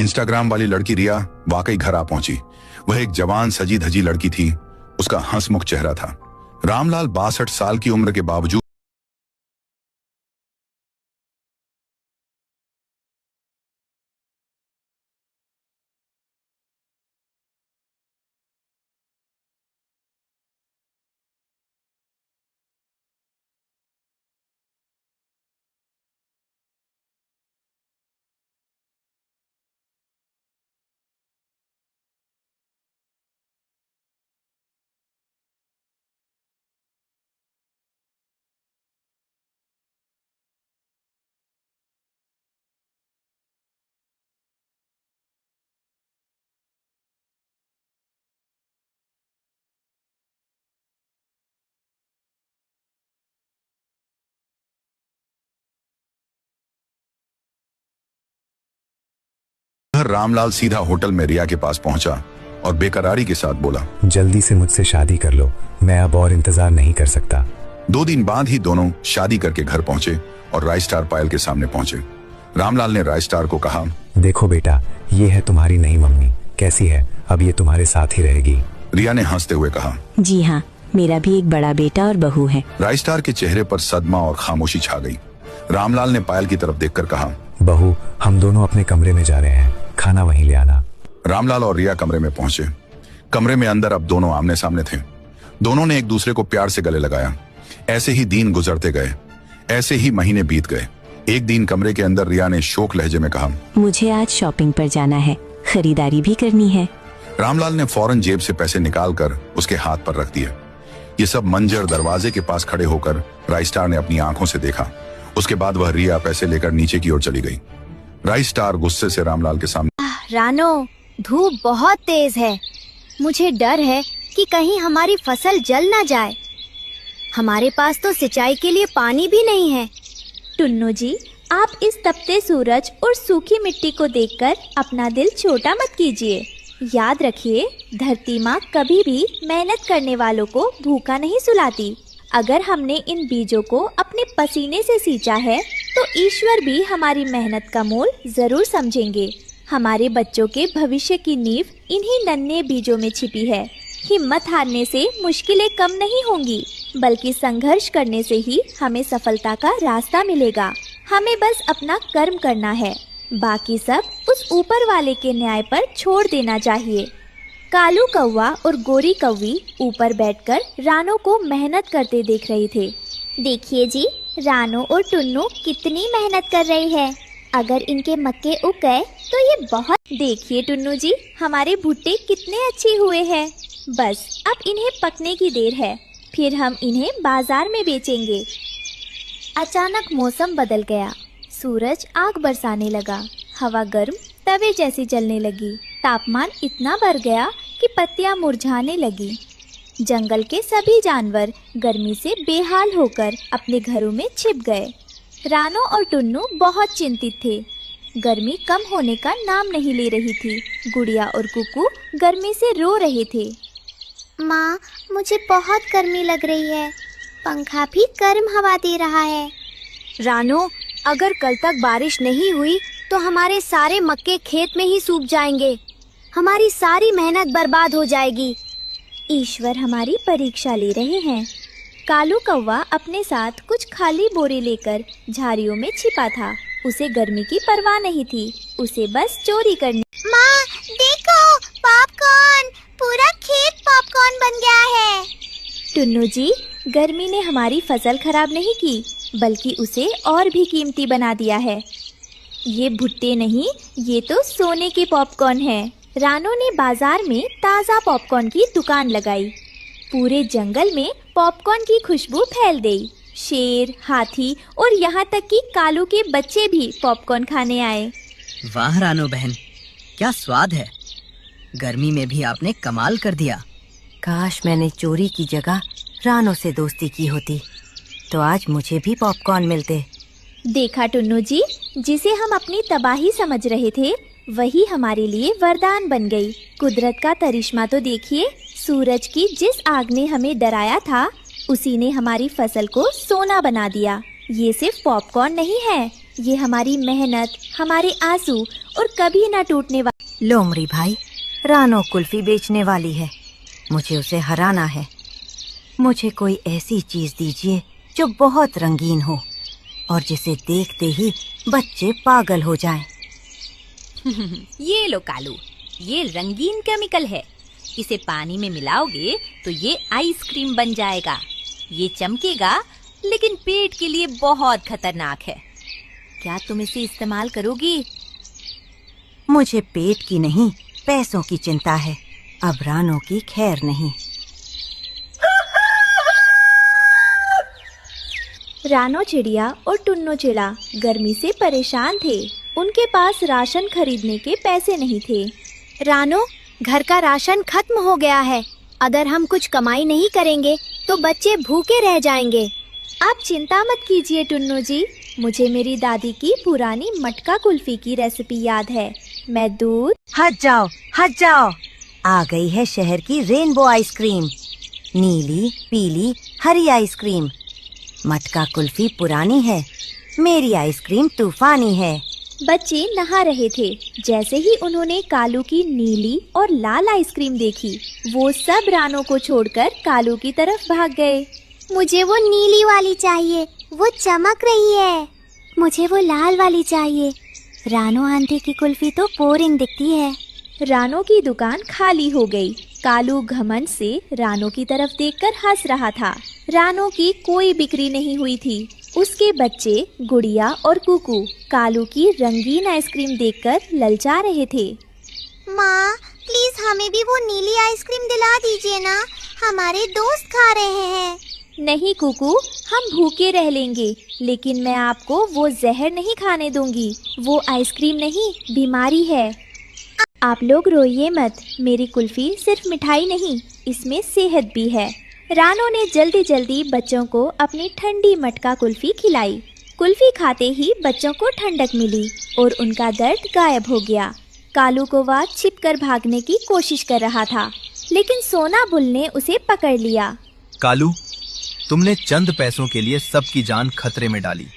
Instagram वाली लड़की रिया वाकई घर आ पहुंची। वह एक जवान सजी धजी लड़की थी। उसका हंसमुख चेहरा था। रामलाल 62 साल की उम्र के बावजूद रामलाल सीधा होटल में रिया के पास पहुंचा और बेकरारी के साथ बोला, जल्दी से मुझसे शादी कर लो, मैं अब और इंतजार नहीं कर सकता। 2 दिन बाद ही दोनों शादी करके घर पहुंचे और रायस्टार पायल के सामने पहुंचे। रामलाल ने रायस्टार को कहा, देखो बेटा, ये है तुम्हारी नई मम्मी, कैसी है? अब ये तुम्हारे साथ ही रहेगी। रिया ने हंसते हुए कहा, जी हाँ, मेरा भी एक बड़ा बेटा और बहू है। रायस्टार के चेहरे पर सदमा और खामोशी छा गई। रामलाल ने पायल की तरफ देखकर कहा, बहू, हम दोनों अपने कमरे में जा रहे हैं, खाना वहीं ले आना। रामलाल और रिया कमरे में पहुंचे। कमरे में अंदर अब दोनों आमने सामने थे। दोनों ने एक दूसरे को प्यार से गले लगाया। ऐसे ही दिन गुजरते गए, ऐसे ही महीने बीत गए। एक दिन कमरे के अंदर रिया ने शोक लहजे में कहा, मुझे आज शॉपिंग पर जाना है, खरीदारी भी करनी है। रामलाल ने फौरन जेब से पैसे निकालकर उसके हाथ पर रख दिए। ये सब मंजर दरवाजे के पास खड़े होकर रायस्टार ने अपनी आंखों से देखा। उसके बाद वह रिया पैसे लेकर नीचे की ओर चली गई। रायस्टार गुस्से से रामलाल के सामने, रानो, धूप बहुत तेज है, मुझे डर है कि कहीं हमारी फसल जल ना जाए। हमारे पास तो सिंचाई के लिए पानी भी नहीं है। टुन्नू जी, आप इस तपते सूरज और सूखी मिट्टी को देखकर अपना दिल छोटा मत कीजिए। याद रखिए, धरती माँ कभी भी मेहनत करने वालों को भूखा नहीं सुलाती। अगर हमने इन बीजों को अपने पसीने से सींचा है तो ईश्वर भी हमारी मेहनत का मोल जरूर समझेंगे। हमारे बच्चों के भविष्य की नींव इन्हीं नन्हे बीजों में छिपी है। हिम्मत हारने से मुश्किलें कम नहीं होंगी, बल्कि संघर्ष करने से ही हमें सफलता का रास्ता मिलेगा। हमें बस अपना कर्म करना है, बाकी सब उस ऊपर वाले के न्याय पर छोड़ देना चाहिए। कालू कौवा और गोरी कौवी ऊपर बैठकर रानो को मेहनत करते देख रहे थे। देखिए जी, रानो और टुन्नू कितनी मेहनत कर रही है। अगर इनके मक्के उग गए तो ये बहुत। देखिए टुन्नू जी, हमारे भुट्टे कितने अच्छे हुए हैं। बस अब इन्हें पकने की देर है, फिर हम इन्हें बाजार में बेचेंगे। अचानक मौसम बदल गया। सूरज आग बरसाने लगा। हवा गर्म तवे जैसी जलने लगी। तापमान इतना बढ़ गया कि पत्तियां मुरझाने लगी। जंगल के सभी जानवर गर्मी से बेहाल होकर अपने घरों में छिप गए। रानो और टुन्नू बहुत चिंतित थे। गर्मी कम होने का नाम नहीं ले रही थी। गुड़िया और कुकू गर्मी से रो रहे थे। माँ, मुझे बहुत गर्मी लग रही है, पंखा भी गर्म हवा दे रहा है। रानो, अगर कल तक बारिश नहीं हुई तो हमारे सारे मक्के खेत में ही सूख जाएंगे। हमारी सारी मेहनत बर्बाद हो जाएगी। ईश्वर हमारी परीक्षा ले रहे हैं। कालू कौवा अपने साथ कुछ खाली बोरे लेकर झाड़ियों में छिपा था। उसे गर्मी की परवाह नहीं थी, उसे बस चोरी करनी। माँ, देखो, पॉपकॉर्न, पूरा खेत पॉपकॉर्न बन गया है। टुन्नू जी, गर्मी ने हमारी फसल खराब नहीं की, बल्कि उसे और भी कीमती बना दिया है। ये भुट्टे नहीं, ये तो सोने के पॉपकॉर्न है। रानो ने बाजार में ताज़ा पॉपकॉर्न की दुकान लगाई। पूरे जंगल में पॉपकॉर्न की खुशबू फैल गई। शेर, हाथी और यहाँ तक कि कालू के बच्चे भी पॉपकॉर्न खाने आए। वाह रानो बहन, क्या स्वाद है। गर्मी में भी आपने कमाल कर दिया। काश मैंने चोरी की जगह रानो से दोस्ती की होती, तो आज मुझे भी पॉपकॉर्न मिलते। देखा टुन्नू जी, जिसे हम अपनी तबाही समझ रहे थे वही हमारे लिए वरदान बन गई। कुदरत का करिश्मा तो देखिए, सूरज की जिस आग ने हमें डराया था, उसी ने हमारी फसल को सोना बना दिया। ये सिर्फ पॉपकॉर्न नहीं है, ये हमारी मेहनत, हमारे आंसू और कभी ना टूटने वाला। लोमड़ी भाई, रानो कुल्फी बेचने वाली है, मुझे उसे हराना है। मुझे कोई ऐसी चीज दीजिए जो बहुत रंगीन हो और जिसे देखते ही बच्चे पागल हो जाएं। ये लो कालू, ये रंगीन केमिकल है। इसे पानी में मिलाओगे तो ये आइसक्रीम बन जाएगा। ये चमकेगा लेकिन पेट के लिए बहुत खतरनाक है। क्या तुम इसे इस्तेमाल करोगी? मुझे पेट की नहीं, पैसों की चिंता है। अब रानो की खैर नहीं। रानो चिड़िया और टुन्नो चिड़ा गर्मी से परेशान थे। उनके पास राशन खरीदने के पैसे नहीं थे। रानो, घर का राशन खत्म हो गया है। अगर हम कुछ कमाई नहीं करेंगे तो बच्चे भूखे रह जाएंगे। आप चिंता मत कीजिए टुन्नो जी, मुझे मेरी दादी की पुरानी मटका कुल्फी की रेसिपी याद है। मैं दूध। हट जाओ, हट जाओ। आ गई है शहर की रेनबो आइसक्रीम। नीली, पीली, हरी आइसक्रीम। मटका कुल्फी पुरानी है, मेरी आइसक्रीम तूफानी है। बच्चे नहा रहे थे। जैसे ही उन्होंने कालू की नीली और लाल आइसक्रीम देखी, वो सब रानो को छोड़कर कालू की तरफ भाग गए। मुझे वो नीली वाली चाहिए, वो चमक रही है। मुझे वो लाल वाली चाहिए। रानो आंटी की कुल्फी तो बोरिंग दिखती है। रानो की दुकान खाली हो गई। कालू घमंड से रानो की तरफ देखकर हंस रहा था। रानो की कोई बिक्री नहीं हुई थी। उसके बच्चे गुड़िया और कुकू कालू की रंगीन आइसक्रीम देखकर ललचा रहे थे। माँ, प्लीज हमें भी वो नीली आइसक्रीम दिला दीजिए ना, हमारे दोस्त खा रहे हैं। नहीं कुकू, हम भूखे रह लेंगे, लेकिन मैं आपको वो जहर नहीं खाने दूंगी। वो आइसक्रीम नहीं, बीमारी है। आप लोग रोइए मत, मेरी कुल्फी सिर्फ मिठाई नहीं, इसमें सेहत भी है। रानो ने जल्दी जल्दी बच्चों को अपनी ठंडी मटका कुल्फी खिलाई। कुल्फी खाते ही बच्चों को ठंडक मिली और उनका दर्द गायब हो गया। कालू कौवा छिपकर भागने की कोशिश कर रहा था, लेकिन सोना बुल ने उसे पकड़ लिया। कालू, तुमने चंद पैसों के लिए सबकी जान खतरे में डाली।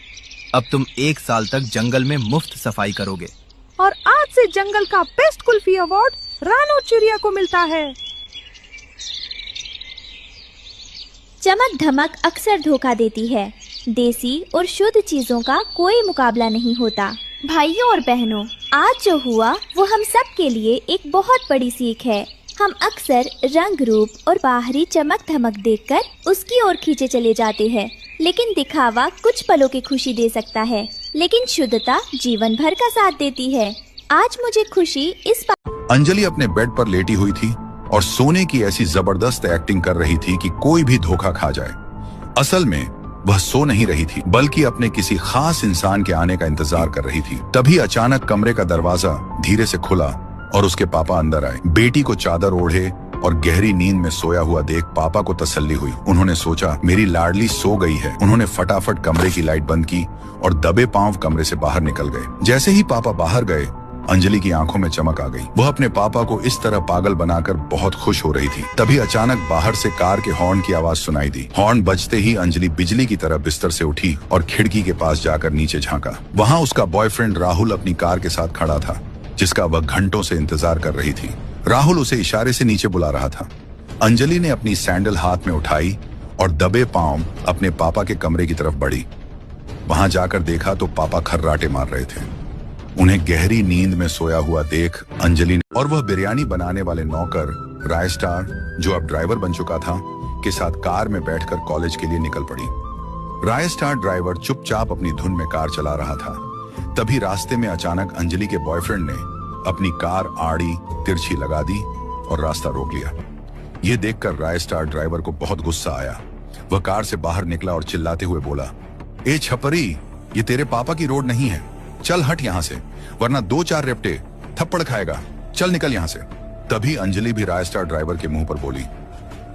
अब तुम 1 साल तक जंगल में मुफ्त सफाई करोगे। और आज से जंगल का बेस्ट कुल्फी अवार्ड रानो चिड़िया को मिलता है। चमक धमक अक्सर धोखा देती है। देसी और शुद्ध चीजों का कोई मुकाबला नहीं होता। भाइयों और बहनों, आज जो हुआ वो हम सब के लिए एक बहुत बड़ी सीख है। हम अक्सर रंग रूप और बाहरी चमक धमक देखकर उसकी ओर खींचे चले जाते हैं, लेकिन दिखावा कुछ पलों की खुशी दे सकता है, लेकिन शुद्धता जीवन भर का साथ देती है। आज मुझे खुशी इस अंजलि अपने बेड पर लेटी हुई थी और सोने की ऐसी जबरदस्त एक्टिंग कर रही थी कि कोई भी धोखा खा जाए। असल में वह सो नहीं रही थी, बल्कि अपने किसी खास इंसान के आने का इंतजार कर रही थी। तभी अचानक कमरे का दरवाजा धीरे से खुला और उसके पापा अंदर आए। बेटी को चादर ओढ़े और गहरी नींद में सोया हुआ देख पापा को तसल्ली हुई। उन्होंने सोचा मेरी लाडली सो गई है। उन्होंने फटाफट कमरे की लाइट बंद की और दबे पांव कमरे से बाहर निकल गए। जैसे ही पापा बाहर गए, अंजलि की आंखों में चमक आ गई। वह अपने पापा को इस तरह पागल बनाकर बहुत खुश हो रही थी। तभी अचानक बाहर से कार के हॉर्न की आवाज सुनाई दी। हॉर्न बजते ही अंजलि बिजली की तरह बिस्तर से उठी और खिड़की के पास जाकर नीचे झांका। वहां उसका बॉयफ्रेंड राहुल अपनी कार के साथ खड़ा था, जिसका वह घंटों से इंतजार कर रही थी। राहुल उसे इशारे से नीचे बुला रहा था। अंजलि ने अपनी सैंडल हाथ में उठाई और दबे पांव अपने पापा के कमरे की तरफ बढ़ी। वहां जाकर देखा तो पापा खर्राटे मार रहे थे। उन्हें गहरी नींद में सोया हुआ देख अंजलि और वह बिरयानी बनाने वाले नौकर राय स्टार, जो अब ड्राइवर बन चुका था, के साथ कार में बैठकर कॉलेज के लिए निकल पड़ी। राय स्टार ड्राइवर चुपचाप अपनी धुन में कार चला रहा था। तभी रास्ते में अचानक अंजलि के बॉयफ्रेंड ने अपनी कार आड़ी तिरछी लगा दी और रास्ता रोक लिया। यह देखकर राय स्टार ड्राइवर को बहुत गुस्सा आया। वह कार से बाहर निकला और चिल्लाते हुए बोला, ए छपरी, ये तेरे पापा की रोड नहीं है, चल हट यहाँ से, वरना 2-4 रेपटे थप्पड़ खाएगा, चल निकल यहाँ से। तभी अंजलि भी राय स्टार ड्राइवर के मुंह पर बोली,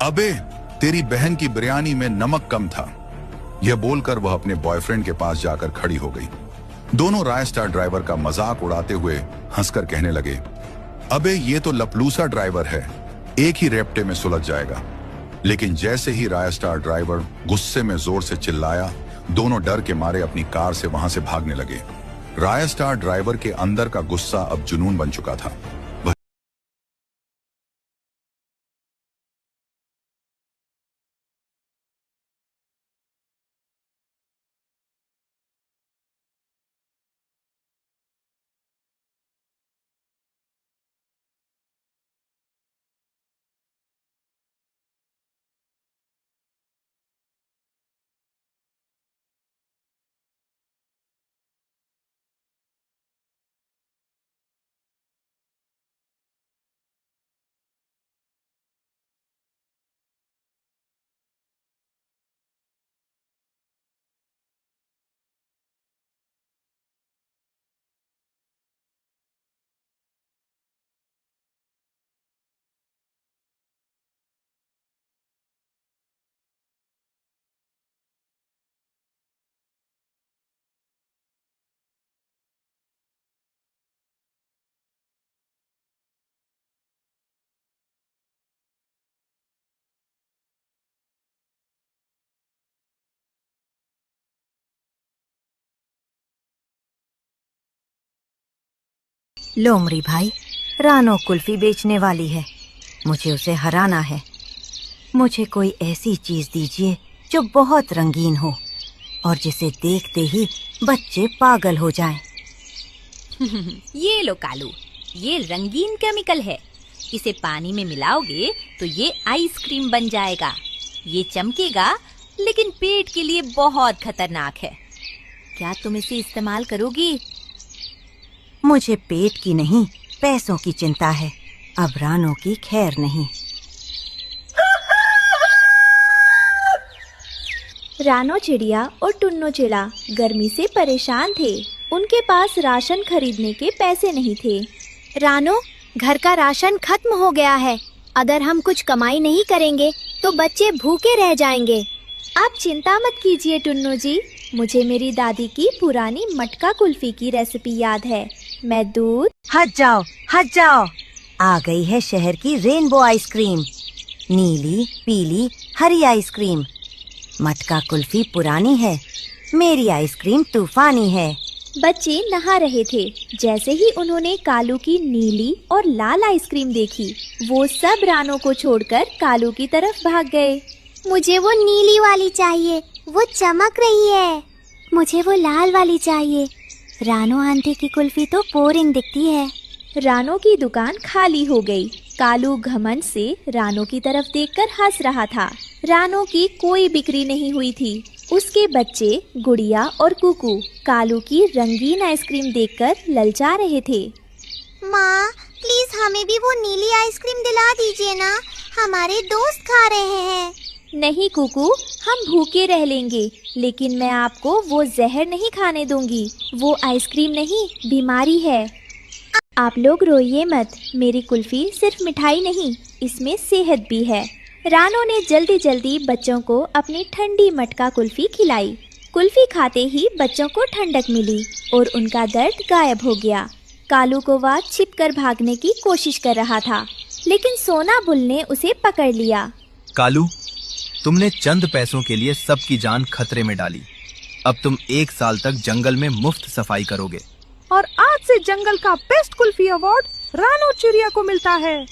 अबे तेरी बहन की बिरयानी में नमक कम था। यह बोलकर वह अपने बॉयफ्रेंड के पास जाकर खड़ी हो गई। दोनों राय स्टार ड्राइवर का मजाक उड़ाते हुए हंसकर कहने लगे, अबे ये तो लपलूसा ड्राइवर है, एक ही रेपटे में सुलझ जाएगा। लेकिन जैसे ही राय स्टार ड्राइवर गुस्से में जोर से चिल्लाया, दोनों डर के मारे अपनी कार से वहां से भागने लगे। रायस्टार ड्राइवर के अंदर का गुस्सा अब जुनून बन चुका था। लोमड़ी भाई, रानो कुल्फी बेचने वाली है। मुझे उसे हराना है। मुझे कोई ऐसी चीज दीजिए जो बहुत रंगीन हो और जिसे देखते ही बच्चे पागल हो जाएं। ये लो कालू, ये रंगीन केमिकल है। इसे पानी में मिलाओगे तो ये आइसक्रीम बन जाएगा। ये चमकेगा लेकिन पेट के लिए बहुत खतरनाक है। क्या तुम इसे इस्तेमाल करोगी? मुझे पेट की नहीं, पैसों की चिंता है। अब रानो की खैर नहीं। रानो चिड़िया और टुन्नो चिड़ा गर्मी से परेशान थे। उनके पास राशन खरीदने के पैसे नहीं थे। रानो, घर का राशन खत्म हो गया है। अगर हम कुछ कमाई नहीं करेंगे तो बच्चे भूखे रह जाएंगे। आप चिंता मत कीजिए टुन्नो जी, मुझे मेरी दादी की पुरानी मटका कुल्फी की रेसिपी याद है। मैं दूध। हट जाओ, हट जाओ। आ गई है शहर की रेनबो आइसक्रीम। नीली, पीली, हरी आइसक्रीम। मटका कुल्फी पुरानी है, मेरी आइसक्रीम तूफानी है। बच्चे नहा रहे थे। जैसे ही उन्होंने कालू की नीली और लाल आइसक्रीम देखी, वो सब रानो को छोड़कर कालू की तरफ भाग गए। मुझे वो नीली वाली चाहिए, वो चमक रही है। मुझे वो लाल वाली चाहिए। रानो आंटी की कुल्फी तो बोरिंग दिखती है। रानो की दुकान खाली हो गई। कालू घमंड से रानो की तरफ देखकर हंस रहा था। रानो की कोई बिक्री नहीं हुई थी। उसके बच्चे गुड़िया और कुकू कालू की रंगीन आइसक्रीम देखकर ललचा रहे थे। माँ, प्लीज हमें भी वो नीली आइसक्रीम दिला दीजिए ना, हमारे दोस्त खा रहे हैं। नहीं कुकू, हम भूखे रह लेंगे, लेकिन मैं आपको वो जहर नहीं खाने दूंगी। वो आइसक्रीम नहीं, बीमारी है। आप लोग रोइए मत, मेरी कुल्फी सिर्फ मिठाई नहीं, इसमें सेहत भी है। रानो ने जल्दी जल्दी बच्चों को अपनी ठंडी मटका कुल्फी खिलाई। कुल्फी खाते ही बच्चों को ठंडक मिली और उनका दर्द गायब हो गया। कालू को वह छिपकर भागने की कोशिश कर रहा था, लेकिन सोना बुल ने उसे पकड़ लिया। कालू, तुमने चंद पैसों के लिए सबकी जान खतरे में डाली। अब तुम 1 साल तक जंगल में मुफ्त सफाई करोगे। और आज से जंगल का बेस्ट कुल्फी अवार्ड रानो चिड़िया को मिलता है।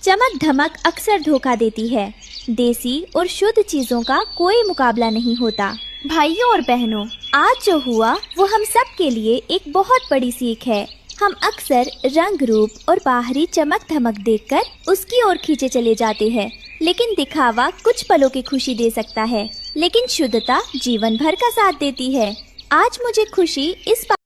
चमक धमक अक्सर धोखा देती है। देसी और शुद्ध चीजों का कोई मुकाबला नहीं होता। भाइयों और बहनों, आज जो हुआ वो हम सब के लिए एक बहुत बड़ी सीख है। हम अक्सर रंग रूप और बाहरी चमक धमक देखकर उसकी ओर खींचे चले जाते हैं, लेकिन दिखावा कुछ पलों की खुशी दे सकता है, लेकिन शुद्धता जीवन भर का साथ देती है। आज मुझे खुशी इस